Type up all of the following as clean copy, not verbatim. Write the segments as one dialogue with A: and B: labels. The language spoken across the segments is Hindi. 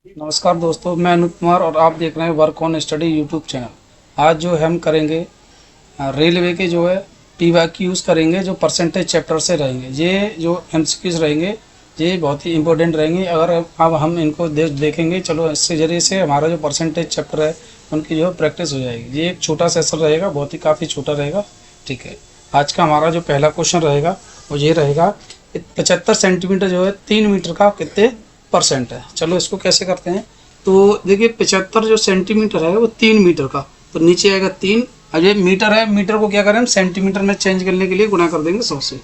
A: नमस्कार दोस्तों, मैं अनूप कुमार और आप देख रहे हैं work on study YouTube channel. आज जो हम करेंगे रेलवे के जो है PYQs करेंगे, जो परसेंटेज चैप्टर से रहेंगे। ये जो MCQs रहेंगे ये बहुत ही इंपॉर्टेंट रहेंगे। अगर अब हम इनको देखेंगे, चलो इससे जरिए से हमारा जो परसेंटेज चैप्टर है उनकी जो प्रैक्टिस हो जाएगी। ये एक छोटा सेशन रहेगा, बहुत ही काफ़ी छोटा रहेगा। ठीक है, आज का हमारा जो पहला क्वेश्चन रहेगा वो ये रहेगा, 75 सेंटीमीटर जो है 3 मीटर का कितने परसेंट है। चलो इसको कैसे करते हैं। तो देखिए 75 जो सेंटीमीटर है वो 3 मीटर का, तो नीचे आएगा 3। अब ये मीटर है, मीटर को क्या करें हम सेंटीमीटर में चेंज करने के लिए गुणा कर देंगे 100 से।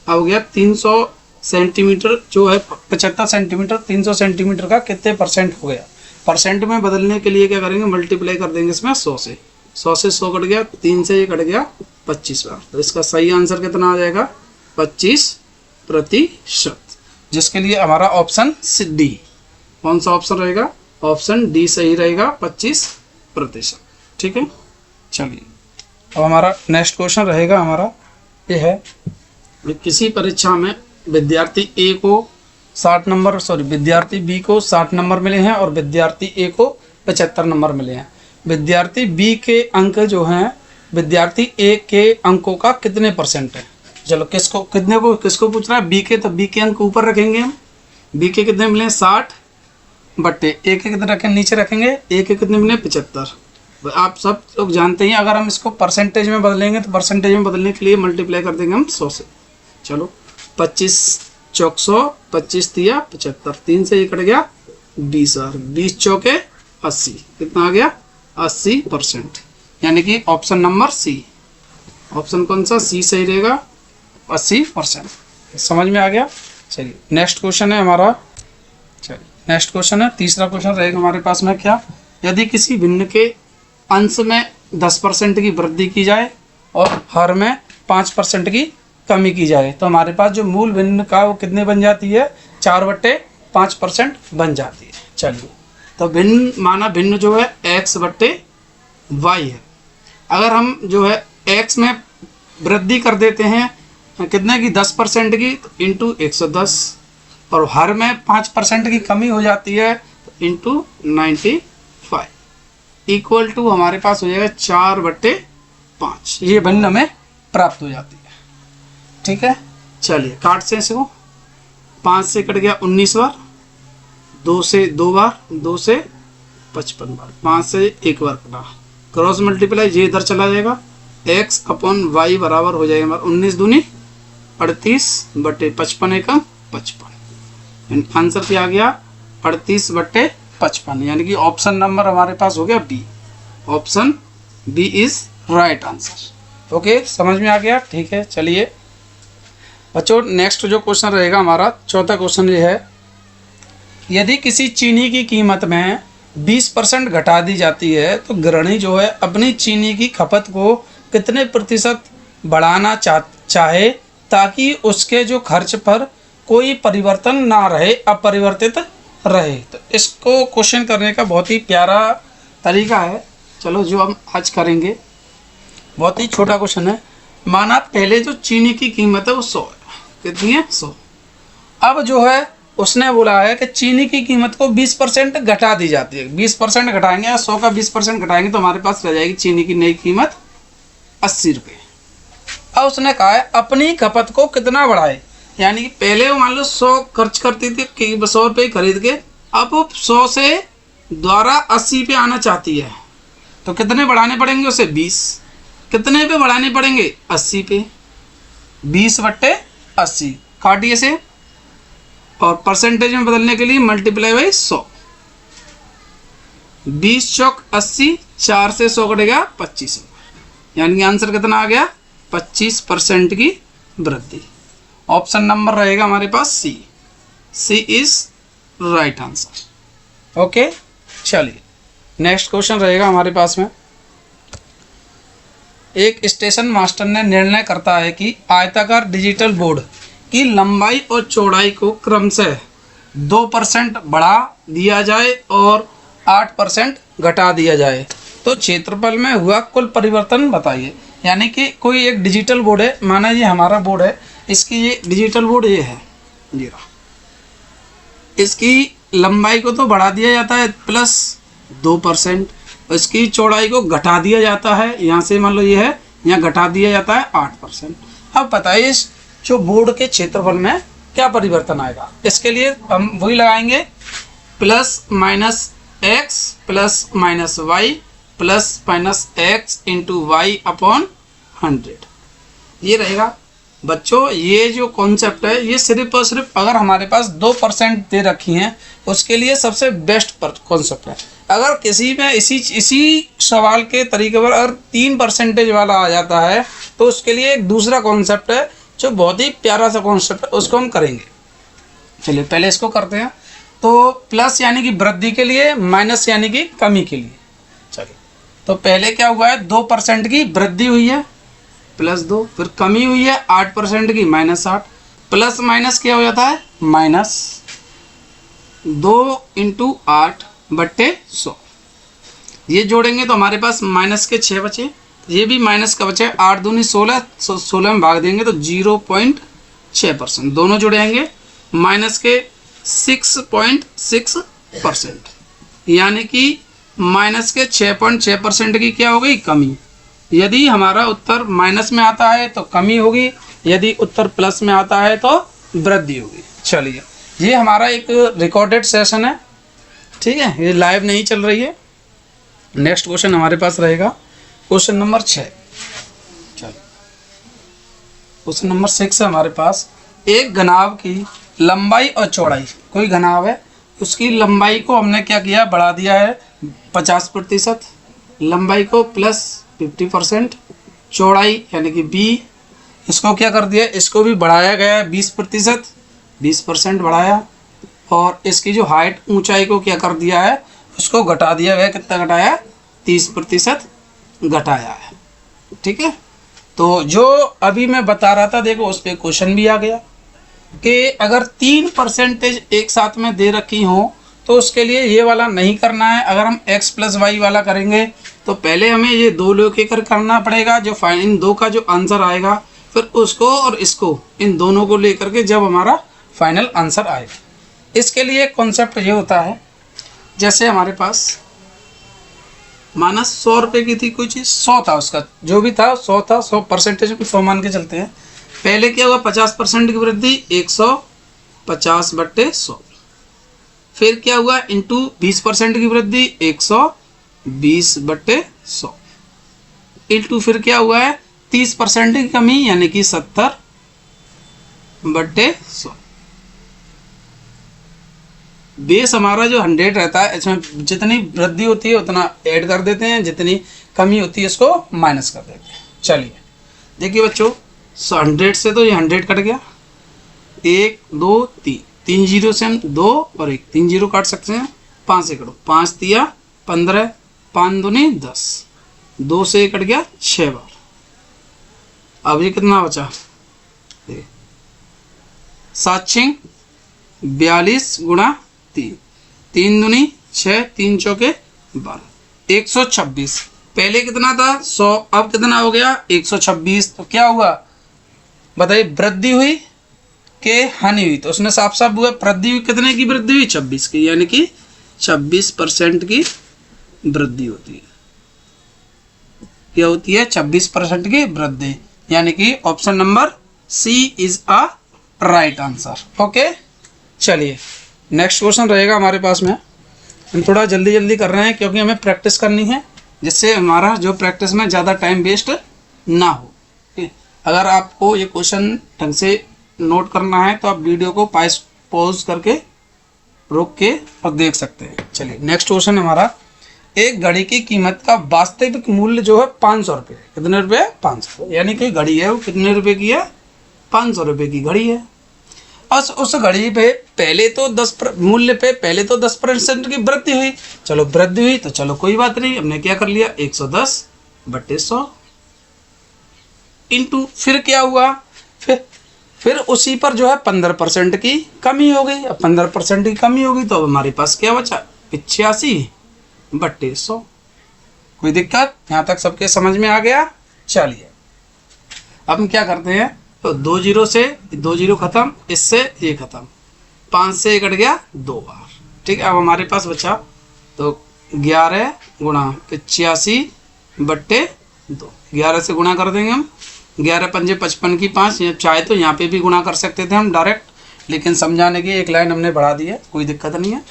A: अब हो गया 300 सेंटीमीटर जो है 75 सेंटीमीटर 300 सेंटीमीटर का कितने परसेंट हो गया। परसेंट में बदलने के लिए क्या करेंगे, मल्टीप्लाई कर देंगे इसमें 100 से। 100 से 100 कट गया, 3 से ये कट गया 25 बार। तो इसका सही आंसर कितना आ जाएगा, 25%, जिसके लिए हमारा ऑप्शन डी। कौन सा ऑप्शन रहेगा, ऑप्शन डी सही रहेगा, 25%। ठीक है, चलिए अब हमारा नेक्स्ट क्वेश्चन रहेगा हमारा ये है, किसी परीक्षा में विद्यार्थी ए को 60 नंबर विद्यार्थी बी को 60 नंबर मिले हैं और विद्यार्थी ए को 75 नंबर मिले हैं। विद्यार्थी बी के अंक जो हैं विद्यार्थी ए के अंकों का कितने परसेंट है। चलो किसको पूछ रहा है, बी के, तो बी के अंक ऊपर रखेंगे हम। बी के कितने मिले 60 बट्टे ए के कितने रखेंगे, नीचे रखेंगे। ए के कितने मिले 75। आप सब लोग जानते हैं अगर हम इसको परसेंटेज में बदलेंगे तो परसेंटेज में बदलने के लिए मल्टीप्लाई कर देंगे हम 100 से। चलो 25 चौक 100, 25 दिया 75, 3 से ये कट गया 20 बार, 20 चौके 80, कितना आ गया 80%, यानी कि ऑप्शन नंबर सी। ऑप्शन कौन सा, सी सही रहेगा, 80%। समझ में आ गया। चलिए नेक्स्ट क्वेश्चन है हमारा, चलिए नेक्स्ट क्वेश्चन है, तीसरा क्वेश्चन रहेगा हमारे पास में क्या, यदि किसी भिन्न के अंश में 10% की वृद्धि की जाए और हर में 5% की कमी की जाए तो हमारे पास जो मूल भिन्न का वो कितने बन जाती है, 4/5% बन जाती है। चलिए तो भिन्न जो है x/y है। अगर हम जो है x में वृद्धि कर देते हैं कितने की, 10% की, तो इंटू 110, और हर में 5% की कमी हो जाती है तो इंटू 95 इक्वल टू हमारे पास हो जाएगा 4/5। ये भिन्न हमें प्राप्त हो जाती है। ठीक है, चलिए काट से इसको, 5 से कट गया 19 बार, 2 से 2 बार, 2 से 55 बार, 5 से 1 बार कटा, क्रॉस मल्टीप्लाई ये इधर चला जाएगा, x/y बराबर हो जाएगा हमारा 19 दूनी 38 बटे 55 एकम 55। आंसर क्या आ गया, 38/55, यानी कि ऑप्शन नंबर हमारे पास हो गया B. Option B is right answer. Okay, समझ में आ गया। ठीक है, चलिए बच्चों नेक्स्ट जो क्वेश्चन रहेगा हमारा चौथा क्वेश्चन ये है, यदि किसी चीनी की कीमत में 20% घटा दी जाती है तो गृहिणी जो है अपनी चीनी की खपत को कितने प्रतिशत बढ़ाना चाहे ताकि उसके जो खर्च पर कोई परिवर्तन ना रहे, अपरिवर्तित रहे। तो इसको क्वेश्चन करने का बहुत ही प्यारा तरीका है। चलो जो हम आज करेंगे, बहुत ही छोटा क्वेश्चन है। माना पहले जो चीनी की कीमत है वो 100 है, कितनी है 100। अब जो है उसने बोला है कि चीनी की कीमत को 20% घटा दी जाती है। 20% घटाएंगे, 100 का 20% घटाएंगे तो हमारे पास रह जाएगी चीनी की नई कीमत 80 रुपये। अब उसने कहा है अपनी खपत को कितना बढ़ाए, यानी कि पहले वो मान लो 100 खर्च करती थी, 100 रुपये खरीद के, अब 100 से द्वारा 80 पे आना चाहती है तो कितने बढ़ाने पड़ेंगे उसे, 20। कितने पे बढ़ाने पड़ेंगे, 80 पे, 20/80 काटिए से, और परसेंटेज में बदलने के लिए मल्टीप्लाई बाई 100। 20 चौक 80, 4 से 100 कटेगा 25, यानी कि आंसर कितना आ गया, 25% की वृद्धि। ऑप्शन नंबर रहेगा हमारे पास सी। सी इज राइट आंसर। ओके, चलिए नेक्स्ट क्वेश्चन रहेगा हमारे पास में, एक स्टेशन मास्टर ने निर्णय करता है कि आयताकार डिजिटल बोर्ड की लंबाई और चौड़ाई को क्रमशः 2% बढ़ा दिया जाए और 8% घटा दिया जाए तो क्षेत्रफल में हुआ कुल परिवर्तन बताइए। यानी कि कोई एक डिजिटल बोर्ड है, माना ये हमारा बोर्ड है, इसकी ये डिजिटल बोर्ड ये है, ये रहा, इसकी लंबाई को तो बढ़ा दिया जाता है +2%, इसकी चौड़ाई को घटा दिया जाता है, यहाँ से मान लो ये है, यहाँ घटा दिया जाता है 8%। अब बताइए इस जो बोर्ड के क्षेत्रफल में क्या परिवर्तन आएगा। इसके लिए हम वही लगाएंगे +-x +-y +-x into Y upon 100। ये रहेगा बच्चों। ये जो कॉन्सेप्ट है ये सिर्फ और सिर्फ अगर हमारे पास 2% दे रखी हैं उसके लिए सबसे बेस्ट कॉन्सेप्ट है। अगर किसी में इसी सवाल के तरीके पर अगर 3% वाला आ जाता है तो उसके लिए एक दूसरा कॉन्सेप्ट है जो बहुत ही प्यारा सा कॉन्सेप्ट है, उसको हम करेंगे। चलिए पहले इसको करते हैं। तो प्लस यानी कि वृद्धि के लिए, माइनस यानी कि कमी के लिए। चलिए तो पहले क्या हुआ है, 2% की वृद्धि हुई है +2, फिर कमी हुई है 8% की -8, प्लस माइनस क्या हो जाता है -2 × 8/100। ये जोड़ेंगे तो हमारे पास माइनस के 6 बचे, ये भी माइनस का बचे 8 दूनी 16, 16 में भाग देंगे तो 0.6%। दोनों जुड़ेंगे माइनस के 6.6%, यानी कि माइनस के 6.6% की क्या हो गई, कमी। यदि हमारा उत्तर माइनस में आता है तो कमी होगी, यदि उत्तर प्लस में आता है तो वृद्धि होगी। चलिए ये हमारा एक रिकॉर्डेड सेशन है, ठीक है, ये लाइव नहीं चल रही है। नेक्स्ट क्वेश्चन हमारे पास रहेगा क्वेश्चन नंबर 6। चलिए क्वेश्चन नंबर 6 है हमारे पास। एक घनाभ की लंबाई और चौड़ाई, कोई घनाभ है उसकी लंबाई को हमने क्या किया, बढ़ा दिया है 50%, लंबाई को +50%, चौड़ाई यानी कि b इसको क्या कर दिया, इसको भी बढ़ाया गया है 20%, 20% बढ़ाया, और इसकी जो हाइट ऊंचाई को क्या कर दिया है, उसको घटा दिया गया। कितना घटाया, 30% घटाया है, ठीक है। तो जो अभी मैं बता रहा था देखो उस पर क्वेश्चन भी आ गया कि अगर 3% एक साथ में दे रखी हो तो उसके लिए ये वाला नहीं करना है। अगर हम x + y वाला करेंगे तो पहले हमें ये 2 लेकर करना पड़ेगा, जो इन 2 का जो आंसर आएगा, फिर उसको और इसको, इन दोनों को लेकर के जब हमारा फाइनल आंसर आएगा। इसके लिए कॉन्सेप्ट ये होता है, जैसे हमारे पास माना 100 रुपये की थी कोई चीज़, 100 था उसका, जो भी था 100 था, 100% में 100 मान के चलते हैं। पहले क्या हुआ, 50% की वृद्धि 150/100, फिर क्या हुआ इंटू 20% की वृद्धि 120/100, इंटू फिर क्या हुआ है 30% की कमी यानी कि 70/100। बेस हमारा जो 100 रहता है, इसमें जितनी वृद्धि होती है उतना ऐड कर देते हैं, जितनी कमी होती है इसको माइनस कर देते हैं। चलिए देखिए बच्चों, 100 से तो ये 100 कट गया, 1 2 3, 3 जीरो से हम 2 और 1, 3 जीरो काट सकते हैं, 5 से कटो, 5 तिया 15, 5 दूनी 10, 2 से कट गया 6 बार। अब ये कितना बचा, 7 6 42 × 3, 3 दूनी 6, 3 चौके 12, 126। पहले कितना था 100, अब कितना हो गया 126। तो क्या हुआ बताइए, वृद्धि हुई कि हानि हुई? तो उसने साफ साफ हुआ वृद्धि हुई। कितने की वृद्धि हुई, 26 की, यानी कि 26% की वृद्धि होती है। क्या होती है, 26% की वृद्धि, यानी कि option number C is a right answer. Okay चलिए नेक्स्ट क्वेश्चन रहेगा हमारे पास में। हम थोड़ा जल्दी जल्दी कर रहे हैं क्योंकि हमें प्रैक्टिस करनी है, जिससे हमारा जो प्रैक्टिस में ज़्यादा टाइम वेस्ट ना हो। अगर आपको ये क्वेश्चन ढंग से नोट करना है तो आप वीडियो को पॉज करके रोक के और देख सकते हैं। चलिए नेक्स्ट क्वेश्चन हमारा, एक घड़ी की कीमत का वास्तविक मूल्य जो है 500 रुपये। कितने रुपये, 500, यानी कि घड़ी है वो कितने रुपए की है, 500 रुपये की घड़ी है। उस घड़ी पे पहले तो 10 मूल्य पे पहले तो 10% की वृद्धि हुई। चलो वृद्धि हुई तो चलो कोई बात नहीं, हमने क्या कर लिया 110/100 इंटू फिर क्या हुआ, फिर उसी पर जो है 15% की कमी हो गई। अब 15% की कमी होगी तो अब हमारे पास क्या बचा 85/100। कोई दिक्कत, यहाँ तक सबके समझ में आ गया। चलिए अब हम क्या करते हैं, तो 2 जीरो से 2 जीरो खत्म, इससे ये खत्म, 5 से कट गया 2 बार, ठीक है। अब हमारे पास बचा तो 11 गुणा 85/2, 11 से गुणा कर देंगे हम। 11 पंजे 55 की 5, चाहे तो यहाँ पे भी गुणा कर सकते थे हम डायरेक्ट, लेकिन समझाने की एक लाइन हमने बढ़ा दी है, कोई दिक्कत नहीं है।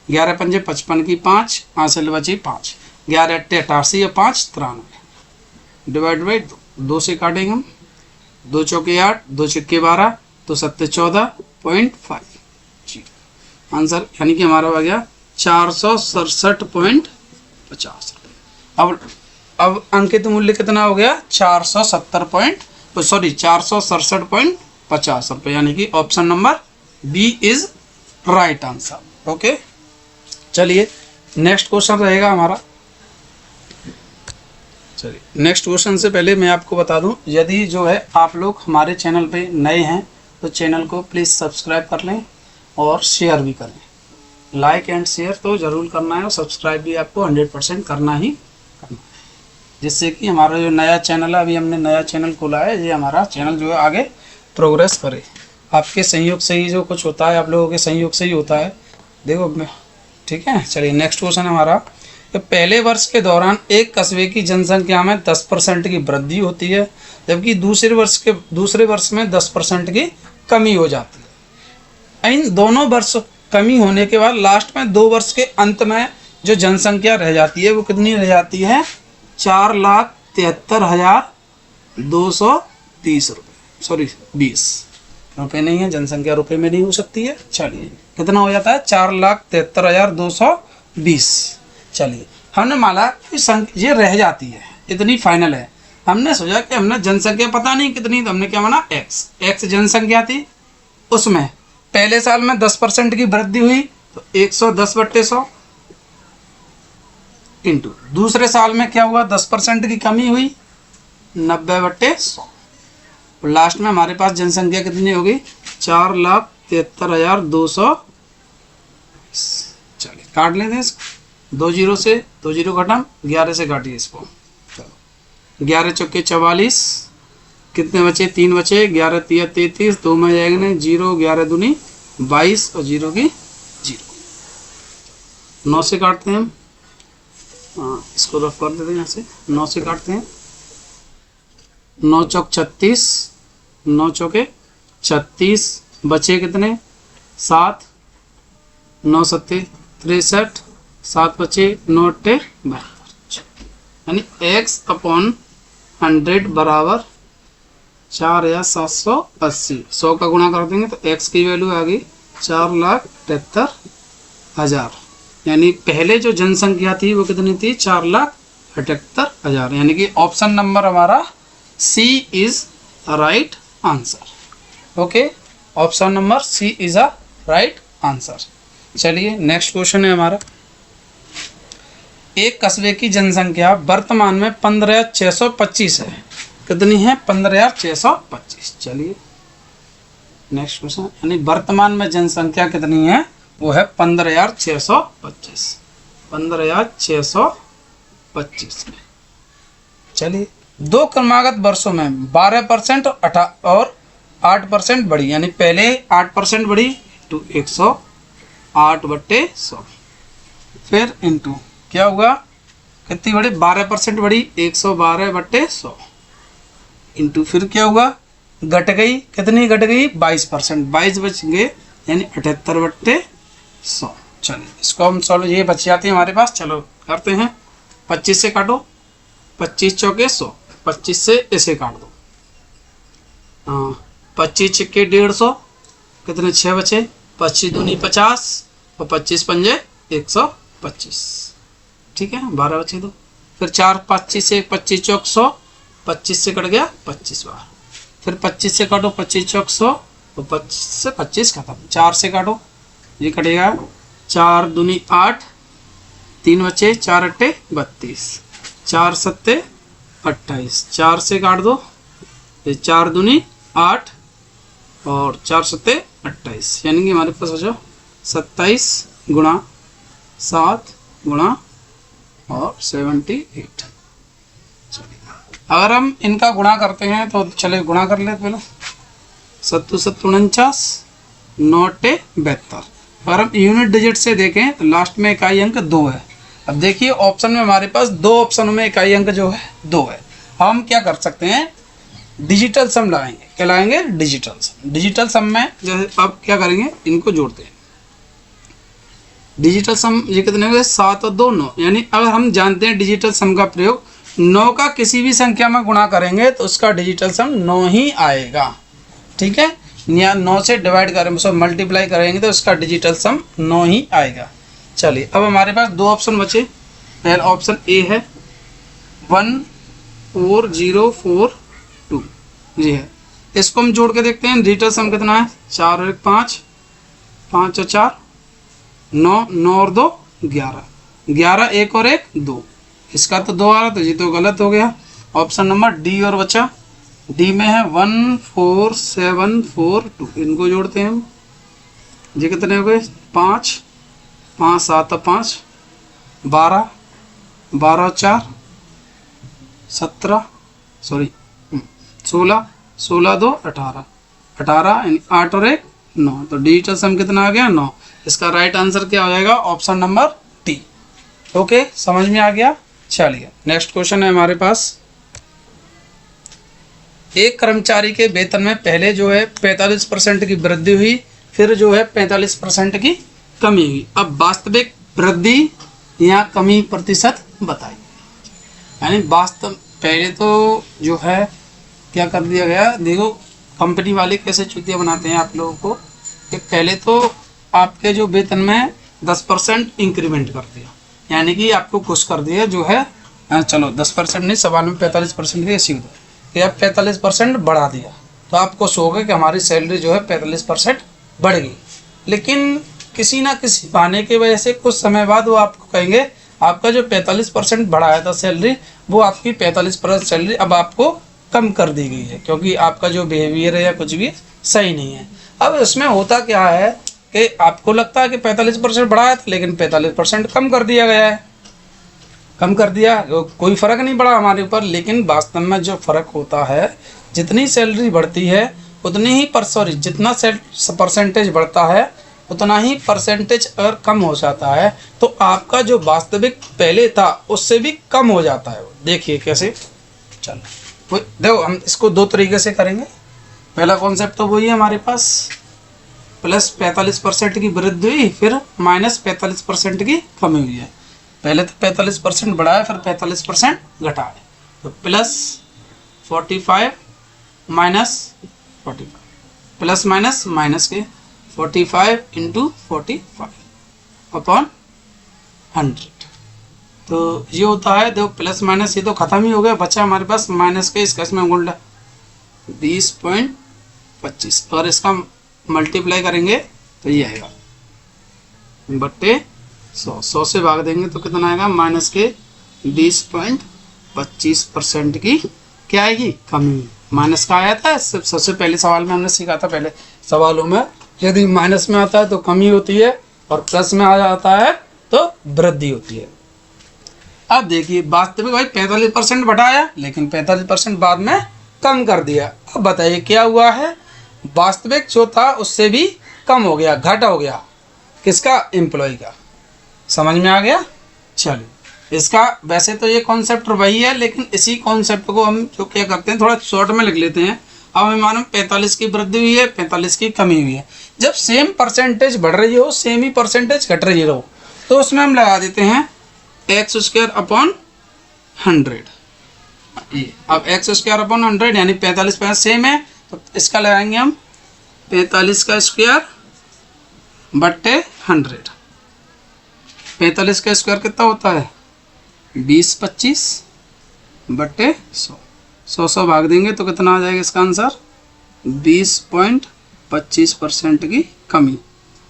A: 11 पंजे 55 की 5, हासिल बची 5, 11 अट्ठे 88 और 5 93, डिवाइड बाई 2 से काटेंगे हम। 2 चौके 8, 2 छक्के 12, तो 7 14.5 जी आंसर, यानी कि हमारा हो गया 467.50 रुपये। अब अंकित मूल्य कितना हो गया? 467.50 रुपये, यानी कि option number B is right answer. Okay, चलिए नेक्स्ट क्वेश्चन रहेगा हमारा। चलिए नेक्स्ट क्वेश्चन से पहले मैं आपको बता दूं, यदि जो है आप लोग हमारे चैनल पे नए हैं तो चैनल को प्लीज़ सब्सक्राइब कर लें और शेयर भी करें। लाइक एंड शेयर तो ज़रूर करना है और सब्सक्राइब भी आपको 100% करना ही करना है, जिससे कि हमारा जो नया चैनल है, अभी हमने नया चैनल खोला है, ये हमारा चैनल जो है आगे प्रोग्रेस करे। आपके सहयोग से ही जो कुछ होता है, आप लोगों के सहयोग से ही होता है। देखो ठीक है। चलिए नेक्स्ट क्वेश्चन है हमारा, तो पहले वर्ष के दौरान एक कस्बे की जनसंख्या में 10% की वृद्धि होती है, जबकि दूसरे वर्ष में 10% की कमी हो जाती है। इन दोनों वर्ष कमी होने के बाद लास्ट में 2 वर्ष के अंत में जो जनसंख्या रह जाती है वो कितनी रह जाती है? 4,73,230 रुपये, सॉरी 20 रुपये नहीं है, जनसंख्या रुपये में नहीं हो सकती है। चलिए कितना हो जाता है? 4,73,220। चलिए हमने माना कि ये रह जाती है, इतनी फाइनल है। हमने सोचा कि हमने जनसंख्या पता नहीं कितनी, तो हमने क्या माना? एक्स जनसंख्या थी, उसमें पहले साल में 10% की वृद्धि हुई तो 110/100 इंटू दूसरे साल में क्या हुआ? 10% की कमी हुई 90/100, और लास्ट में हमारे पास जनसंख्या कितनी होगी? 4,73,200। चलिए काट लेते हैं इसको, 2 जीरो से 2 जीरो खत्म, 11 से काटिए इसको। चलो 11 चौके 44, कितने बचे? 3 बचे, 11 तिया 33, 2 में जाएंगे नहीं, 0, 11 दूनी 22 और 0 की 0। 9 से काटते हैं हम, हाँ इसको रफ कर देते हैं यहाँ से। 9 से काटते हैं, 9 चौक 36, 9 चौके 36, बचे कितने? 7, 9 सत्ते 63, 7 बचे, 9 अट्ठे 72, यानी x/100 बराबर 4,780। 100 का गुणा कर देंगे तो x की वैल्यू आ गई 4,78,000, यानी पहले जो जनसंख्या थी वो कितनी थी? 4,78,000, यानी कि ऑप्शन नंबर हमारा C is right answer. Okay, option number C is a right answer. चलिए नेक्स्ट क्वेश्चन है हमारा, एक कस्बे की जनसंख्या वर्तमान में 15,625 है। कितनी है? 15,625। चलिए नेक्स्ट क्वेश्चन, यानी वर्तमान में जनसंख्या कितनी है? वो है 15,625, 15,625 में। चलिए 2 क्रमागत वर्षों में 12% और 8% बढ़ी, यानी पहले 8% बढ़ी तो 108/100, फिर इंटू क्या हुआ? कितनी बढ़ी? 12% बढ़ी, 112/100 इंटू फिर क्या हुआ? घट गई, कितनी घट गई? 22%, 22 बच गए, यानी 78/100। चलिए इसको हम सॉल्व, ये बच जाती है हमारे पास। चलो करते हैं, 25 से काटो, 25 चौके 100, 25 से इसे काट दो, हाँ 25 छक्के 150, कितने? 6 बचे, 25 दूनी 50 और 25 पंजे 125, ठीक है 12 बचे दो, फिर 4 25 से 25 चौक 100, 25 से कट गया 25 बार, फिर 25 से काटो, 25 चौक 100 और 25 से 25 खत्म, 4 से काटो, ये कटेगा 4 दूनी 8, 3 बचे, 4 अट्ठे 32, 4 सत्ते 28, 4 से काट दो, ये 4 दूनी 8 और 4 सत्ते 28, यानी कि हमारे पास हो जाओ 27 गुणा 7 गुणा और 78। अगर हम इनका गुणा करते हैं तो चले गुणा कर ले पहले, 7 7 49, 9 72, अगर हम यूनिट डिजिट से देखें तो लास्ट में इकाई अंक 2 है। अब देखिए ऑप्शन में हमारे पास 2 ऑप्शनों में इकाई अंक जो है 2 है। हम क्या कर सकते हैं, डिजिटल सम लगाएंगे। क्या लगाएंगे, डिजिटल सम। डिजिटल सम में जैसे अब क्या करेंगे, इनको जोड़ते हैं। डिजिटल सम ये कितने हो गए, 7 और 2 9। यानी अगर हम जानते हैं डिजिटल सम का प्रयोग 9 का किसी भी संख्या में गुणा करेंगे तो उसका डिजिटल सम 9 ही आएगा। ठीक है, या 9 से डिवाइड करें, उसको मल्टीप्लाई करेंगे तो उसका डिजिटल सम 9 ही आएगा। चलिए अब हमारे पास 2 ऑप्शन बचे। पहला ऑप्शन ए है 14042 जी है। इसको हम जोड़ के देखते हैं। डिजिटल सम कितना है, 4 और 1 5, 5 और 4 9, 9 और 2 11, 11 1 और 1 2। इसका तो 2 आ रहा तो ये तो गलत हो गया। ऑप्शन नंबर डी और बचा, डी में है 14742। इनको जोड़ते हैं हम। ये कितने हो गए, 5 5 7 और 5 12, 12 और 4 17, सॉरी 16, 16 2 18, 18 यानी 8 और 1 9। तो डिजिटल सम कितना आ गया, 9। इसका राइट आंसर क्या हो जाएगा, ऑप्शन नंबर टी। ओके, समझ में आ गया। चलिए नेक्स्ट क्वेश्चन है हमारे पास। एक कर्मचारी के वेतन में पहले जो है 45% की वृद्धि हुई, फिर जो है 45% की कमी हुई। अब वास्तविक वृद्धि या कमी प्रतिशत बताइए। यानी वास्तव पहले तो जो है क्या कर दिया गया, देखो कंपनी वाले कैसे चुतिया बनाते हैं आप लोगों को, कि पहले तो आपके जो वेतन में 10% इंक्रीमेंट कर दिया, यानी कि आपको खुश कर दिया जो है, चलो 10% नहीं, सवाल में 45% की ऐसी होता है, 45% बढ़ा दिया तो आप खुश हो गए कि हमारी सैलरी जो है 45% बढ़ गई। लेकिन किसी ना किसी बहाने की वजह से कुछ समय बाद वो आपको कहेंगे आपका जो 45% बढ़ाया था सैलरी, वो आपकी 45% सैलरी अब आपको कम कर दी गई है, क्योंकि आपका जो बिहेवियर है या कुछ भी सही नहीं है। अब इसमें होता क्या है कि आपको लगता है कि 45% बढ़ाया था, लेकिन 45% कम कर दिया गया है। कम कर दिया, कोई फ़र्क नहीं पड़ा हमारे ऊपर। लेकिन वास्तव में जो फ़र्क होता है, जितनी सैलरी बढ़ती है उतनी ही जितना परसेंटेज बढ़ता है उतना ही परसेंटेज अगर कम हो जाता है तो आपका जो वास्तविक पहले था उससे भी कम हो जाता है। देखिए कैसे, चलो देखो हम इसको 2 तरीके से करेंगे। पहला कॉन्सेप्ट तो वही है हमारे पास, प्लस 45% की वृद्धि हुई, फिर माइनस 45% की कमी हुई है। पहले तो 45% बढ़ाया, फिर 45% घटाया, तो plus 45 minus 45, plus minus minus के 45 इंटू 45 अपॉन 100। तो ये होता है, देखो प्लस माइनस ये तो खत्म ही हो गया, बचा हमारे पास माइनस के, इसका इसमें उल्टा 20.25 और इसका मल्टीप्लाई करेंगे तो ये आएगा बट्टे 100 से भाग देंगे तो कितना आएगा, माइनस के 20.25% की क्या आएगी, कमी। माइनस का आया था सबसे पहले सवाल में हमने सीखा था, पहले सवालों में यदि माइनस में आता है तो कमी होती है और प्लस में आ जाता है तो वृद्धि होती है। अब देखिए वास्तविक भाई 45% बढ़ाया, लेकिन 45% बाद में कम कर दिया। अब बताइए क्या हुआ है, वास्तविक जो था उससे भी कम हो गया, घट हो गया, किसका, एम्प्लॉय का। समझ में आ गया। चलिए इसका वैसे तो ये कॉन्सेप्ट वही है, लेकिन इसी कॉन्सेप्ट को हम जो क्या करते हैं थोड़ा शॉर्ट में लिख लेते हैं। अब हमें मालूम 45 की वृद्धि हुई है, 45 की कमी हुई है। जब सेम परसेंटेज बढ़ रही हो, सेम ही परसेंटेज घट रही हो, तो उसमें हम लगा देते हैं x² अपॉन 100। अब x² अपॉन 100 यानी 45 सेम है, तो इसका लगाएंगे हम 45 का स्क्वायर बट्टे 100। 45 का स्क्वायर कितना होता है, 20/25 बट्टे 100। 100 भाग देंगे तो कितना आ जाएगा इसका आंसर, 20.25% की कमी।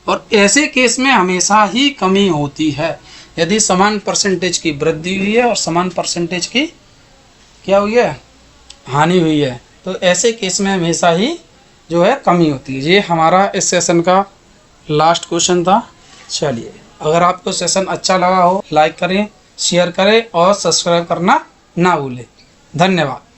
A: और ऐसे केस में हमेशा ही कमी होती है, यदि समान परसेंटेज की वृद्धि हुई है और समान परसेंटेज की क्या हुई है, हानि हुई है, तो ऐसे केस में हमेशा ही जो है कमी होती है। ये हमारा इस सेशन का लास्ट क्वेश्चन था। चलिए अगर आपको सेशन अच्छा लगा हो लाइक करें, शेयर करें और सब्सक्राइब करना ना भूलें। धन्यवाद।